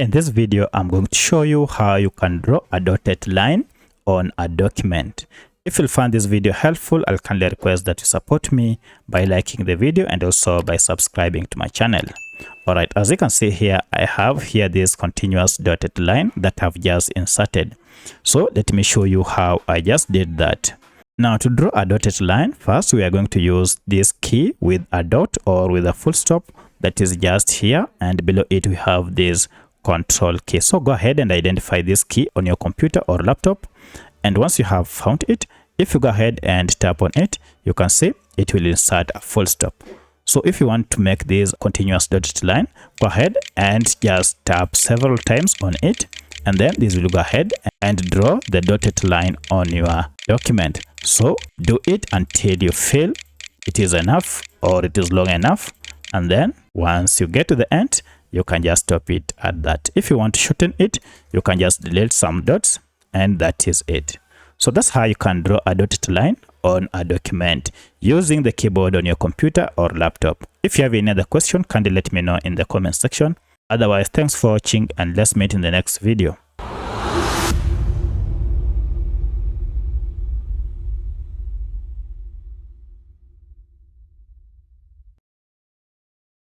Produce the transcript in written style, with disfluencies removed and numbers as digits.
In this video, I'm going to show you how you can draw a dotted line on a document. If you find this video helpful, I'll kindly request that you support me by liking the video and also by subscribing to my channel. Alright, as you can see here, I have here this continuous dotted line that I've just inserted. So let me show you how I just did that. Now to draw a dotted line, first we are going to use this key with a dot or with a full stop that is just here, and below it we have this control key. So go ahead and identify this key on your computer or laptop, and once you have found it, if you go ahead and tap on it, you can see it will insert a full stop. So if you want to make this continuous dotted line, go ahead and just tap several times on it, and then this will go ahead and draw the dotted line on your document. So do it until you feel it is enough or it is long enough, and then once you get to the end, you can just stop it at that. If you want to shorten it, you can just delete some dots, and that is it. So that's how you can draw a dotted line on a document using the keyboard on your computer or laptop. If you have any other question, kindly let me know in the comment section. Otherwise, thanks for watching, and let's meet in the next video.